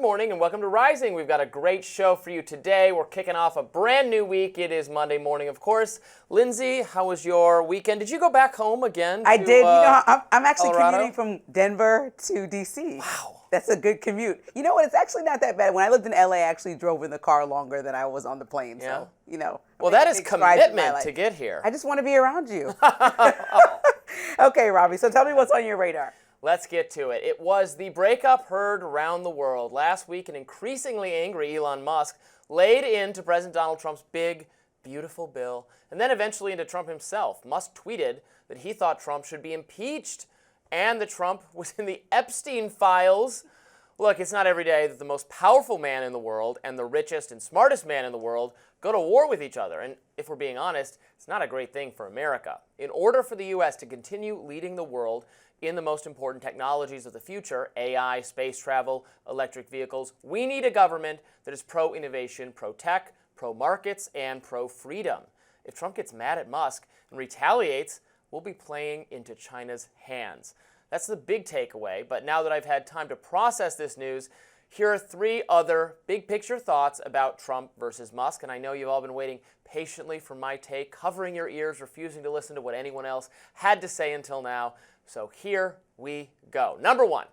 morning and welcome to Rising. We've got a great show for you today. We're kicking off a brand new week. It is Monday morning, of course. Lindsay, how was your weekend? Did you go back home again? I did. I'm actually Colorado? commuting from Denver to D.C. Wow. That's a good commute. You know what? It's actually not that bad. When I lived in L.A., I actually drove in the car longer than I was on the plane. Yeah. So, Well, that is commitment to get here. I just want to be around you. Okay, Robby. So tell me what's on your radar. Let's get to it. It was the breakup heard around the world. Last week, an increasingly angry Elon Musk laid into President Donald Trump's big, beautiful bill, and then eventually into Trump himself. Musk tweeted that he thought Trump should be impeached and that Trump was in the Epstein files. Look, it's not every day that the most powerful man in the world and the richest and smartest man in the world go to war with each other. And if we're being honest, it's not a great thing for America. In order for the U.S. to continue leading the world in the most important technologies of the future, AI, space travel, electric vehicles, we need a government that is pro-innovation, pro-tech, pro-markets, and pro-freedom. If Trump gets mad at Musk and retaliates, we'll be playing into China's hands. That's the big takeaway, but now that I've had time to process this news, here are three other big picture thoughts about Trump versus Musk, and I know you've all been waiting patiently for my take, covering your ears, refusing to listen to what anyone else had to say until now. So here we go. Number one,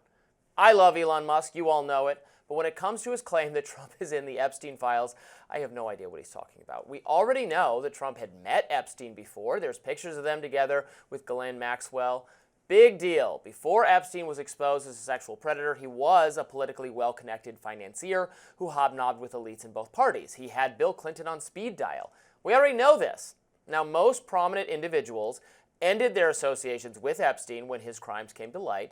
I love Elon Musk, you all know it, but when it comes to his claim that Trump is in the Epstein files, I have no idea what he's talking about. We already know that Trump had met Epstein before. There's pictures of them together with Ghislaine Maxwell. Big deal. Before Epstein was exposed as a sexual predator, he was a politically well-connected financier who hobnobbed with elites in both parties. He had Bill Clinton on speed dial. We already know this. Now, most prominent individuals ended their associations with Epstein when his crimes came to light,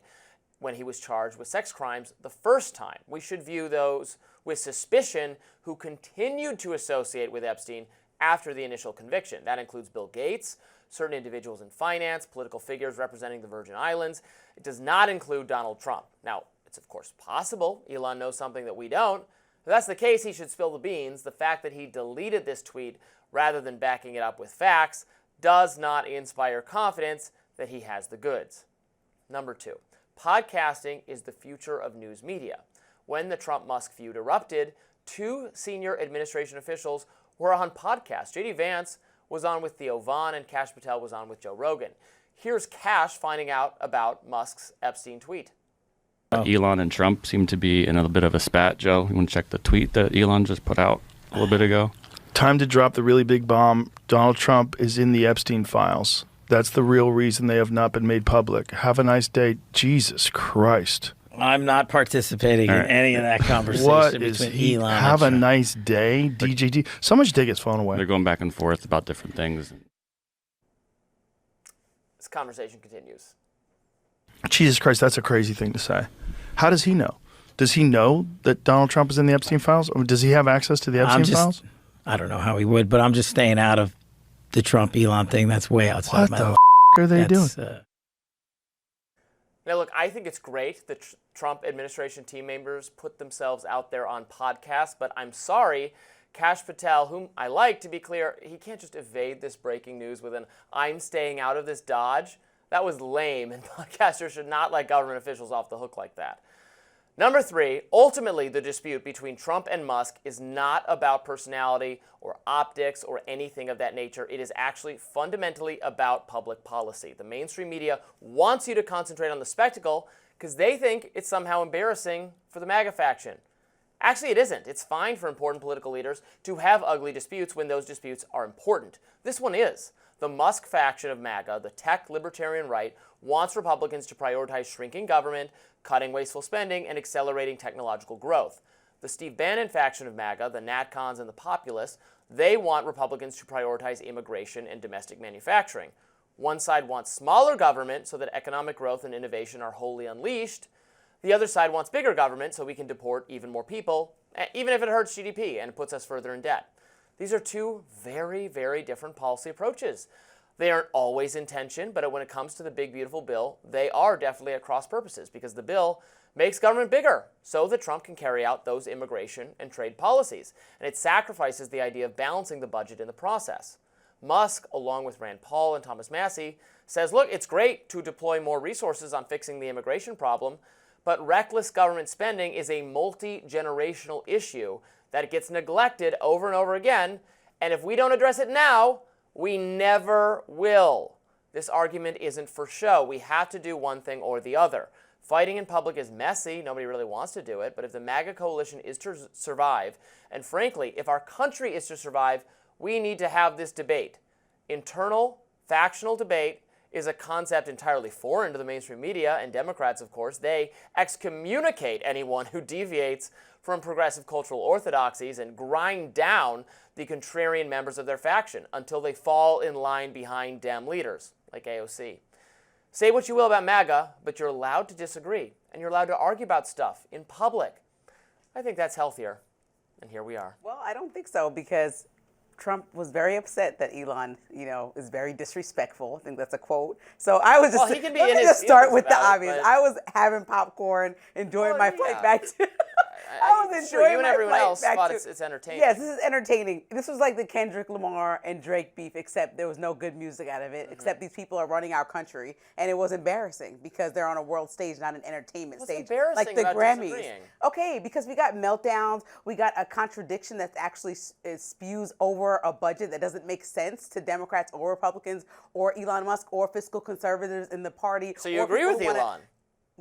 when he was charged with sex crimes the first time. We should view those with suspicion who continued to associate with Epstein after the initial conviction. That includes Bill Gates, certain individuals in finance, political figures representing the Virgin Islands. It does not include Donald Trump. Now, it's of course possible Elon knows something that we don't. If that's the case, he should spill the beans. The fact that he deleted this tweet rather than backing it up with facts does not inspire confidence that he has the goods. Number two, podcasting is the future of news media. When the Trump-Musk feud erupted, two senior administration officials were on podcasts. J.D. Vance was on with Theo Vaughn and Kash Patel was on with Joe Rogan. Here's Kash finding out about Musk's Epstein tweet. Elon and Trump seem to be in a bit of a spat, Joe. You want to check the tweet that Elon just put out a little bit ago? Time to drop the really big bomb. Donald Trump is in the Epstein files. That's the real reason they have not been made public. Have a nice day. Jesus Christ. I'm not participating in any of that conversation What is between he? Elon Have a and Trump. nice day, DJD. Someone should take his phone away. They're going back and forth about different things. This conversation continues. Jesus Christ, that's a crazy thing to say. How does he know? Does he know that Donald Trump is in the Epstein files? Or does he have access to the Epstein files? I don't know how he would, but I'm just staying out of the Trump-Elon thing. That's way outside What my the level. are they doing? Now, look, I think it's great that Trump administration team members put themselves out there on podcasts, but I'm sorry, Kash Patel, whom I like, to be clear, he can't just evade this breaking news with an "I'm staying out of this Dodge." That was lame, and podcasters should not let government officials off the hook like that. Number three, ultimately the dispute between Trump and Musk is not about personality or optics or anything of that nature. It is actually fundamentally about public policy. The mainstream media wants you to concentrate on the spectacle because they think it's somehow embarrassing for the MAGA faction. Actually, it isn't. It's fine for important political leaders to have ugly disputes when those disputes are important. This one is. The Musk faction of MAGA, the tech libertarian right, wants Republicans to prioritize shrinking government, cutting wasteful spending, and accelerating technological growth. The Steve Bannon faction of MAGA, the NatCons and the populists, they want Republicans to prioritize immigration and domestic manufacturing. One side wants smaller government so that economic growth and innovation are wholly unleashed. The other side wants bigger government so we can deport even more people, even if it hurts GDP and puts us further in debt. These are two very, very different policy approaches. They aren't always in tension, but when it comes to the big, beautiful bill, they are definitely at cross purposes because the bill makes government bigger so that Trump can carry out those immigration and trade policies. And it sacrifices the idea of balancing the budget in the process. Musk, along with Rand Paul and Thomas Massie, says, look, it's great to deploy more resources on fixing the immigration problem, but reckless government spending is a multi-generational issue that gets neglected over and over again, and if we don't address it now, we never will. This argument isn't for show. We have to do one thing or the other. Fighting in public is messy. Nobody really wants to do it. But if the MAGA coalition is to survive, and frankly, if our country is to survive, we need to have this debate. Internal, factional debate is a concept entirely foreign to the mainstream media, and Democrats, of course, they excommunicate anyone who deviates from progressive cultural orthodoxies and grind down the contrarian members of their faction until they fall in line behind Dem leaders, like AOC. Say what you will about MAGA, but you're allowed to disagree, and you're allowed to argue about stuff in public. I think that's healthier, and here we are. Well, I don't think so, because Trump was very upset that Elon, is very disrespectful. I think that's a quote. So I was just, Well, he can be let in me his just start feelings with the about it, obvious. but- I was having popcorn, enjoying my flight back to. I was Sure, enjoying you and my everyone flight else back thought to. it's entertaining. Yes, this is entertaining. This was like the Kendrick Lamar and Drake beef, except there was no good music out of it. Except these people are running our country, and it was embarrassing because they're on a world stage, not an entertainment What's stage, embarrassing like the about Grammys. disagreeing? Okay, because we got meltdowns, we got a contradiction that actually spews over a budget that doesn't make sense to Democrats or Republicans or Elon Musk or fiscal conservatives in the party. So you or agree people with who wanna- Elon?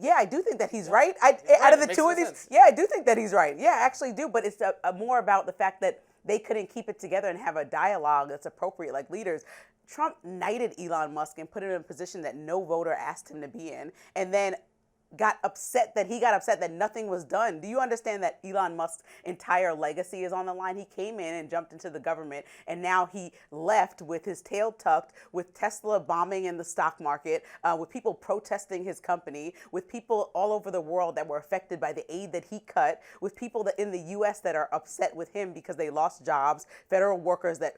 Yeah, I do think that he's right. Out of It the makes two no of these, sense. yeah, I do think that he's right. Yeah, I actually do. But it's more about the fact that they couldn't keep it together and have a dialogue that's appropriate, like leaders. Trump knighted Elon Musk and put him in a position that no voter asked him to be in, and then got upset that nothing was done. Do you understand that Elon Musk's entire legacy is on the line? He came in and jumped into the government, and now he left with his tail tucked, with Tesla bombing in the stock market, with people protesting his company, with people all over the world that were affected by the aid that he cut, with people that in the U.S. that are upset with him because they lost jobs, federal workers that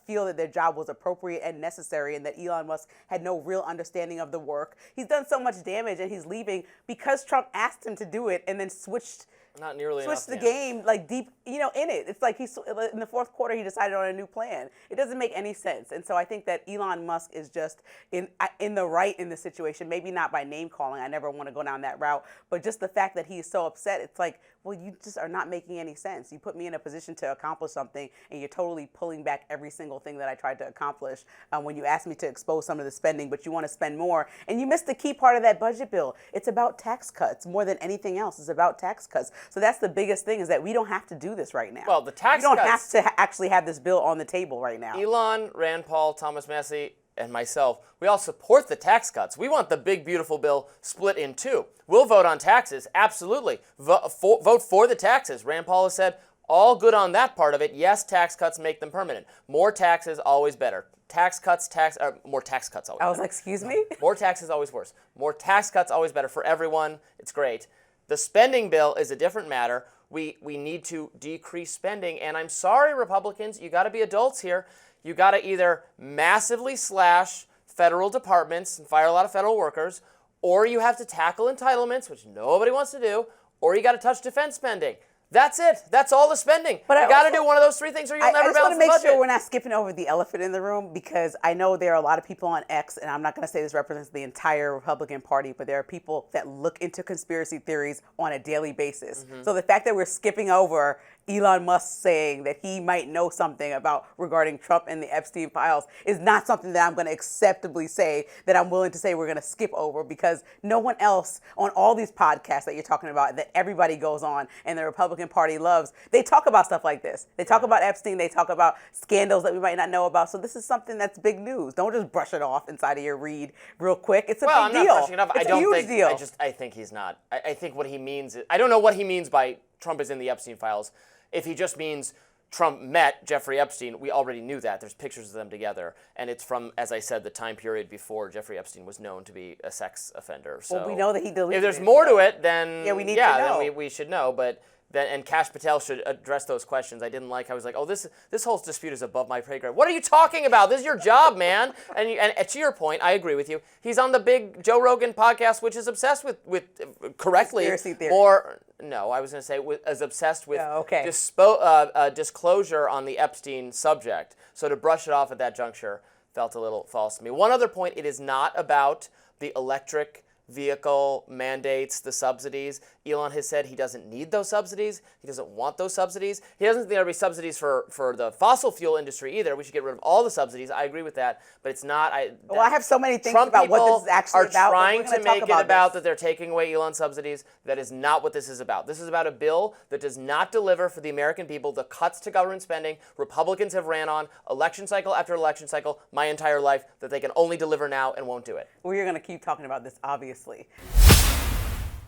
feel that their job was appropriate and necessary, and that Elon Musk had no real understanding of the work. He's done so much damage, and he's leaving because Trump asked him to do it and then switched Not nearly switched enough the game like deep, in it. It's like he's in the fourth quarter he decided on a new plan. It doesn't make any sense. And so I think that Elon Musk is just in the right in the situation. Maybe not by name calling. I never want to go down that route. But just the fact that he's so upset, it's like, well, you just are not making any sense. You put me in a position to accomplish something, and you're totally pulling back every single thing that I tried to accomplish when you asked me to expose some of the spending, but you want to spend more. And you missed the key part of that budget bill. It's about tax cuts more than anything else. It's about tax cuts. So that's the biggest thing, is that we don't have to do this right now. Well, the tax We don't cuts- have to actually have this bill on the table right now. Elon, Rand Paul, Thomas Massie, and myself, we all support the tax cuts. We want the big, beautiful bill split in two. We'll vote on taxes, absolutely. Vote for the taxes. Rand Paul has said, all good on that part of it. Yes, tax cuts make them permanent. More taxes, always better. More tax cuts, always I was better. like, excuse me? More taxes, always worse. More tax cuts, always better for everyone. It's great. The spending bill is a different matter. We need to decrease spending. And I'm sorry, Republicans, you got to be adults here. You got to either massively slash federal departments and fire a lot of federal workers, or you have to tackle entitlements, which nobody wants to do, or you got to touch defense spending. That's it. That's all the spending. But you got to do one of those three things, or you'll I never just want balance to the make budget. sure we're not skipping over the elephant in the room, because I know there are a lot of people on X, and I'm not going to say this represents the entire Republican Party, but there are people that look into conspiracy theories on a daily basis. Mm-hmm. So the fact that we're skipping over Elon Musk saying that he might know something regarding Trump and the Epstein files is not something that I'm going to acceptably say that I'm willing to say we're going to skip over, because no one else on all these podcasts that you're talking about, that everybody goes on and the Republican Party loves, they talk about stuff like this. They talk about Epstein. They talk about scandals that we might not know about. So this is something that's big news. Don't just brush it off inside of your read real quick. It's a Well, big I'm deal. not brushing it off. It's I don't a huge think. deal. I think he's not. I think what he means. I don't know what he means by Trump is in the Epstein files. If he just means Trump met Jeffrey Epstein, we already knew that. There's pictures of them together, and it's from, as I said, the time period before Jeffrey Epstein was known to be a sex offender. So Well, we know that he deleted if there's it, more so- to it, then Yeah, we need to know. then we should know. But then, and Kash Patel should address those questions. I was like, oh, this whole dispute is above my pay grade. What are you talking about? This is your job, man. And to your point, I agree with you. He's on the big Joe Rogan podcast, which is obsessed with correctly Conspiracy theory. more. No, I was going to say is obsessed with Oh, okay. disclosure on the Epstein subject. So to brush it off at that juncture felt a little false to me. One other point, it is not about the electric vehicle mandates, the subsidies. Elon has said he doesn't need those subsidies. He doesn't want those subsidies. He doesn't think there will be subsidies for the fossil fuel industry either. We should get rid of all the subsidies. I agree with that, but it's not. I have so many things Trump about what this is actually are about. trying to make it about this. that they're taking away Elon subsidies. That is not what this is about. This is about a bill that does not deliver for the American people the cuts to government spending Republicans have ran on election cycle after election cycle my entire life that they can only deliver now and won't do it. We're going to keep talking about this, obviously.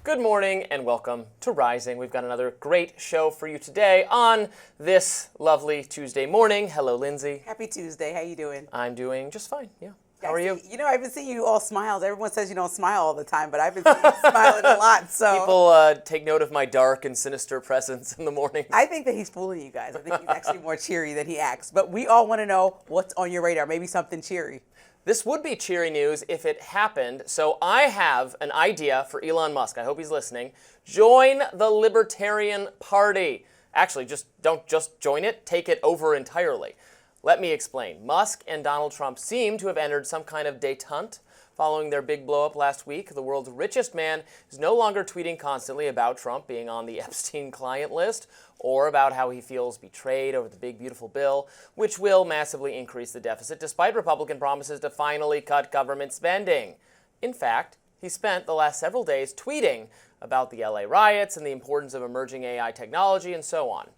Good morning and welcome to Rising. We've got another great show for you today on this lovely Tuesday morning. Hello, Lindsay. Happy Tuesday. How you doing? I'm doing just fine, yeah. How are you? You know, I've been seeing you all smiles. Everyone says you don't smile all the time, but I've been seeing you smiling a lot. So People take note of my dark and sinister presence in the morning. I think that he's fooling you guys. I think he's actually more cheery than he acts. But we all want to know what's on your radar. Maybe something cheery. This would be cheery news if it happened. So I have an idea for Elon Musk. I hope he's listening. Join the Libertarian Party. Actually, don't just join it. Take it over entirely. Let me explain. Musk and Donald Trump seem to have entered some kind of détente following their big blow-up last week. The world's richest man is no longer tweeting constantly about Trump being on the Epstein client list or about how he feels betrayed over the big, beautiful bill, which will massively increase the deficit despite Republican promises to finally cut government spending. In fact, he spent the last several days tweeting about the LA riots and the importance of emerging AI technology and so on.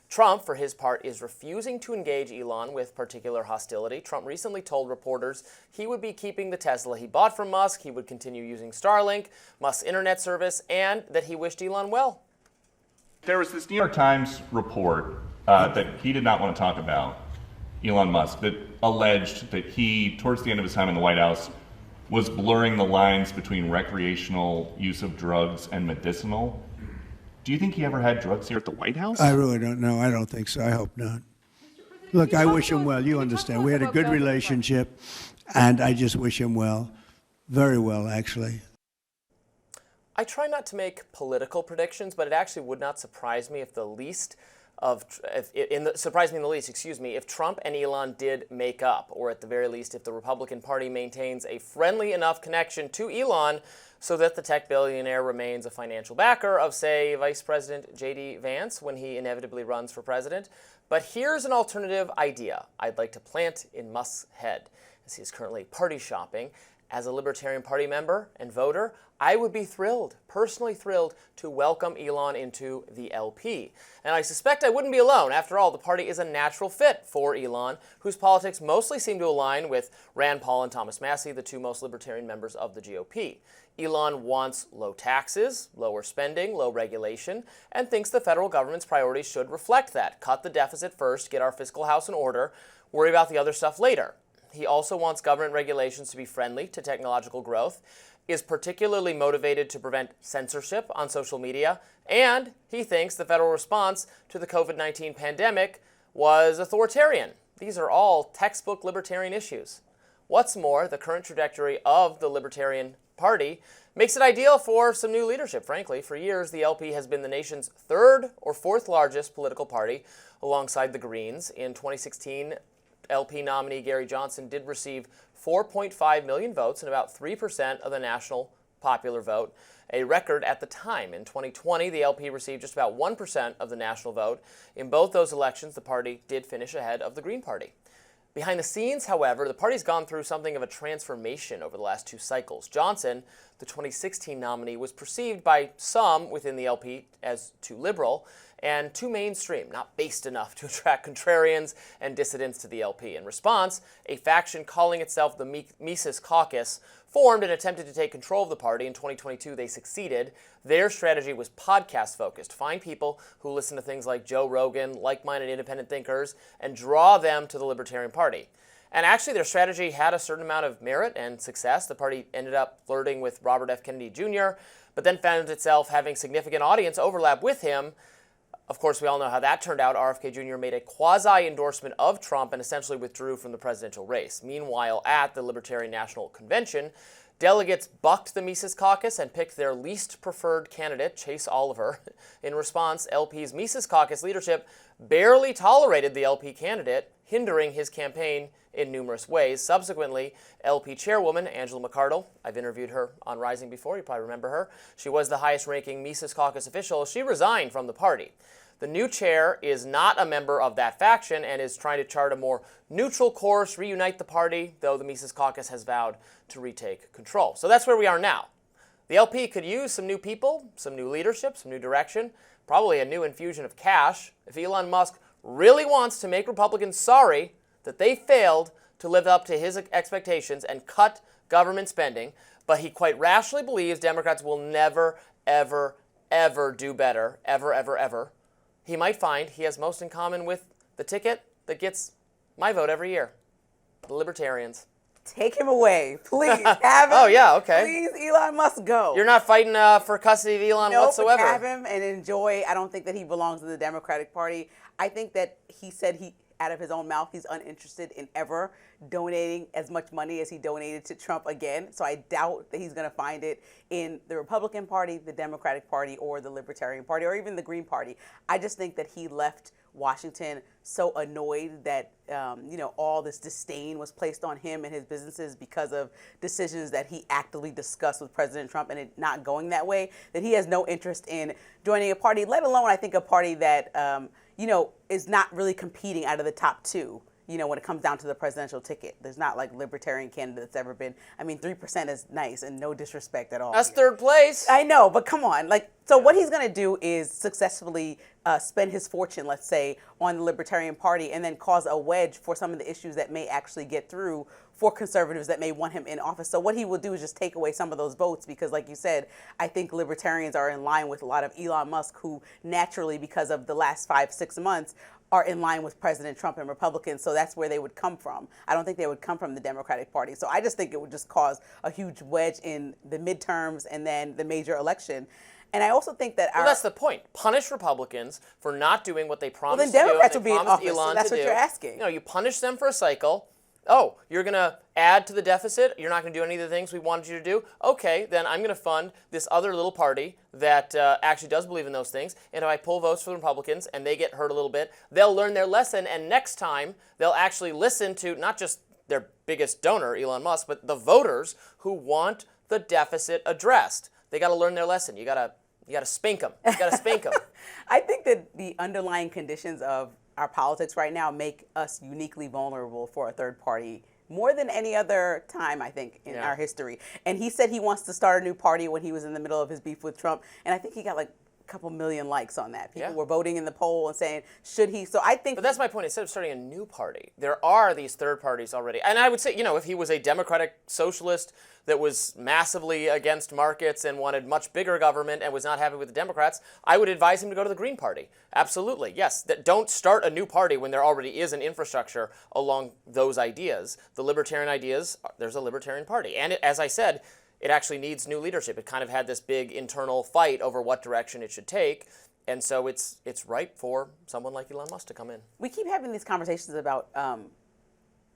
Trump, for his part, is refusing to engage Elon with particular hostility. Trump recently told reporters he would be keeping the Tesla he bought from Musk, he would continue using Starlink, Musk's internet service, and that he wished Elon well. There was this New York Times report that he did not want to talk about, Elon Musk, that alleged that he, towards the end of his time in the White House, was blurring the lines between recreational use of drugs and medicinal. Do you think he ever had drugs here at the White House? I really don't know. I don't think so. I hope not. Look, I wish him well. You understand. We had a good relationship, and I just wish him well. Very well, actually. I try not to make political predictions, but it actually would not surprise me if if Trump and Elon did make up, or at the very least, if the Republican Party maintains a friendly enough connection to Elon so that the tech billionaire remains a financial backer of, say, Vice President J.D. Vance when he inevitably runs for president. But here's an alternative idea I'd like to plant in Musk's head, as he is currently party shopping. As a Libertarian Party member and voter, I would be thrilled, personally thrilled, to welcome Elon into the LP. And I suspect I wouldn't be alone. After all, the party is a natural fit for Elon, whose politics mostly seem to align with Rand Paul and Thomas Massie, the two most libertarian members of the GOP. Elon wants low taxes, lower spending, low regulation, and thinks the federal government's priorities should reflect that. Cut the deficit first, get our fiscal house in order, worry about the other stuff later. He also wants government regulations to be friendly to technological growth, is particularly motivated to prevent censorship on social media, and he thinks the federal response to the COVID-19 pandemic was authoritarian. These are all textbook libertarian issues. What's more, the current trajectory of the Libertarian Party makes it ideal for some new leadership, frankly. For years, the LP has been the nation's third or fourth largest political party, alongside the Greens. In 2016, LP nominee Gary Johnson did receive 4.5 million votes and about 3% of the national popular vote, a record at the time. In 2020, the LP received just about 1% of the national vote. In both those elections, the party did finish ahead of the Green Party. Behind the scenes, however, the party's gone through something of a transformation over the last two cycles. Johnson, the 2016 nominee, was perceived by some within the LP as too liberal and too mainstream, not based enough to attract contrarians and dissidents to the LP. In response, a faction calling itself the Mises Caucus formed and attempted to take control of the party. In 2022, they succeeded. Their strategy was podcast-focused. Find people who listen to things like Joe Rogan, like-minded independent thinkers, and draw them to the Libertarian Party. And actually, their strategy had a certain amount of merit and success. The party ended up flirting with Robert F. Kennedy Jr., but then found itself having significant audience overlap with him. Of course, we all know how that turned out. RFK Jr. made a quasi-endorsement of Trump and essentially withdrew from the presidential race. Meanwhile, at the Libertarian National Convention, Delegates bucked the Mises Caucus and picked their least preferred candidate, Chase Oliver. In response, LP's Mises Caucus leadership barely tolerated the LP candidate, hindering his campaign in numerous ways. Subsequently, LP chairwoman Angela McArdle, I've interviewed her on Rising before, you probably remember her. She was the highest-ranking Mises Caucus official. She resigned from the party. The new chair is not a member of that faction and is trying to chart a more neutral course, reunite the party, though the Mises Caucus has vowed to retake control. So that's where we are now. The LP could use some new people, some new leadership, some new direction, probably a new infusion of cash. If Elon Musk really wants to make Republicans sorry that they failed to live up to his expectations and cut government spending, but he quite rationally believes Democrats will never, ever, ever do better, ever, ever, ever, he might find he has most in common with the ticket that gets my vote every year, the Libertarians. Take him away, please. Have him. Oh, yeah, okay. Please, Elon Musk, go. You're not fighting for custody of Elon whatsoever. Have him and enjoy. I don't think that he belongs in the Democratic Party. I think that he said out of his own mouth, he's uninterested in ever donating as much money as he donated to Trump again. So I doubt that he's going to find it in the Republican Party, the Democratic Party, or the Libertarian Party, or even the Green Party. I just think that he left Washington so annoyed that all this disdain was placed on him and his businesses because of decisions that he actively discussed with President Trump, and it not going that way, that he has no interest in joining a party, let alone, I think, a party that is not really competing out of the top two, when it comes down to the presidential ticket. There's not like libertarian candidates ever been. 3% is nice and no disrespect at all. That's third place. I know, but come on. What he's going to do is successfully spend his fortune, let's say, on the Libertarian Party and then cause a wedge for some of the issues that may actually get through for conservatives that may want him in office. So what he will do is just take away some of those votes because, like you said, I think libertarians are in line with a lot of Elon Musk, who naturally, because of the last 5-6 months, are in line with President Trump and Republicans. So that's where they would come from. I don't think they would come from the Democratic Party. So I just think it would just cause a huge wedge in the midterms and then the major election. And I also think that that's the point. Punish Republicans for not doing what they promised then to do. Democrats will be in office. Elon So that's to what do. you're asking. You punish them for a cycle. Oh, you're going to add to the deficit? You're not going to do any of the things we wanted you to do? Okay, then I'm going to fund this other little party that actually does believe in those things. And if I pull votes for the Republicans and they get hurt a little bit, they'll learn their lesson. And next time, they'll actually listen to not just their biggest donor, Elon Musk, but the voters who want the deficit addressed. They got to learn their lesson. You got to spank them. You got to spank them. I think that the underlying conditions of our politics right now make us uniquely vulnerable for a third party more than any other time, I think, in our history. And he said he wants to start a new party when he was in the middle of his beef with Trump. And I think he got a couple million likes on that. People were voting in the poll and saying, should he? So I think... But that's my point. Instead of starting a new party, there are these third parties already. And I would say, if he was a democratic socialist that was massively against markets and wanted much bigger government and was not happy with the Democrats, I would advise him to go to the Green Party. Absolutely, yes. Don't start a new party when there already is an infrastructure along those ideas. The libertarian ideas, there's a Libertarian Party. And as I said, it actually needs new leadership. It kind of had this big internal fight over what direction it should take. And so it's ripe for someone like Elon Musk to come in. We keep having these conversations about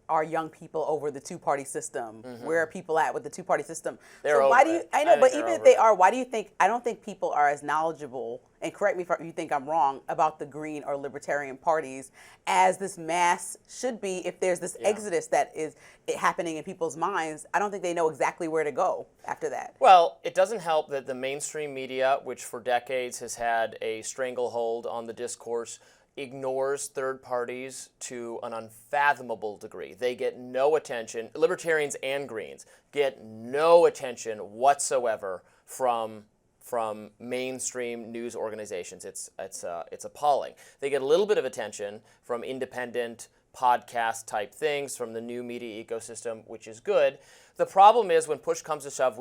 our young people over the two-party system. Mm-hmm. Where are people at with the two-party system? They're over it. I know, but even if they are, why do you think, I don't think people are as knowledgeable, and correct me if you think I'm wrong, about the Green or Libertarian parties as this mass should be. If there's this exodus that is happening in people's minds, I don't think they know exactly where to go after that. Well, it doesn't help that the mainstream media, which for decades has had a stranglehold on the discourse, ignores third parties to an unfathomable degree. They get no attention. Libertarians and Greens get no attention whatsoever from mainstream news organizations. It's appalling. They get a little bit of attention from independent podcast type things, from the new media ecosystem, which is good. The problem is when push comes to shove,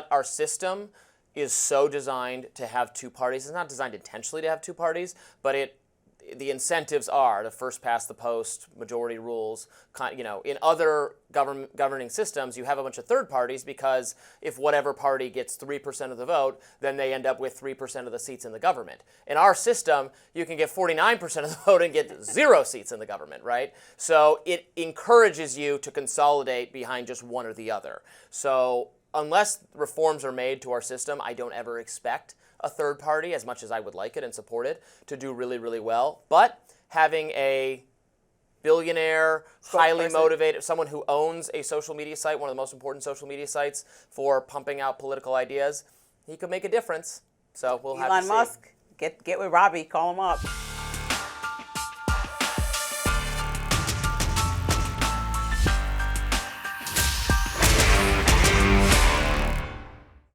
our system is so designed to have two parties. It's not designed intentionally to have two parties, but the incentives are the first past the post, majority rules. In other governing systems, you have a bunch of third parties because if whatever party gets 3% of the vote, then they end up with 3% of the seats in the government. In our system, you can get 49% of the vote and get 0 seats in the government, right? So it encourages you to consolidate behind just one or the other. So unless reforms are made to our system, I don't ever expect a third party, as much as I would like it and support it, to do really, really well. But having a billionaire, highly motivated, someone who owns a social media site, one of the most important social media sites for pumping out political ideas, he could make a difference. So we'll have to see. Elon Musk, get with Robby, call him up.